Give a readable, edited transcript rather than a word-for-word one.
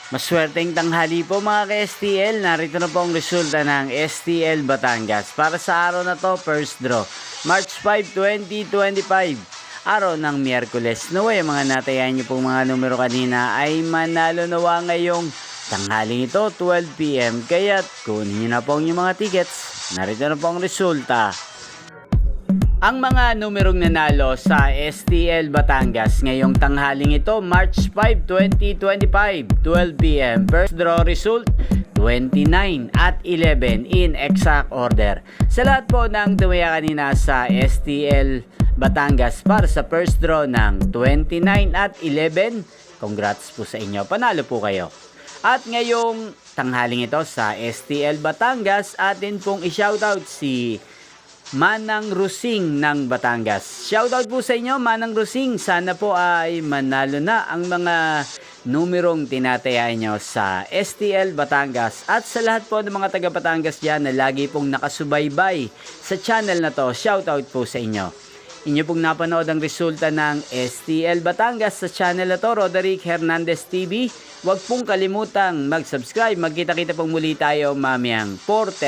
Maswerteng tanghali po mga ka-STL. Narito na po ang resulta ng STL Batangas. Para sa araw na to, first draw. March 5, 2025. Araw ng Miyerkules. Naway, mga natayan niyo pong mga numero kanina ay manalo nawa ngayong tanghaling ito, 12 PM. Kaya't kunin niyo na po ang inyong mga tickets. Narito na po ang resulta. Ang mga numerong nanalo sa STL Batangas ngayong tanghaling ito, March 5, 2025, 12 PM. First draw result, 29 at 11 in exact order. Sa lahat po ng tumaya kanina sa STL Batangas para sa first draw ng 29 at 11, congrats po sa inyo. Panalo po kayo. At ngayong tanghaling ito sa STL Batangas, atin pong i-shoutout si Manang Rusing ng Batangas. Shoutout po sa inyo, Manang Rusing. Sana po ay manalo na ang mga numerong tinatayaan nyo sa STL Batangas. At sa lahat po ng mga taga Batangas dyan na lagi pong nakasubaybay sa channel na to, shoutout po sa inyo. Inyo pong napanood ang resulta ng STL Batangas sa channel na to, Roderick Hernandez TV. Huwag pong kalimutang mag-subscribe. Magkita-kita pong muli tayo mamayang 4:30.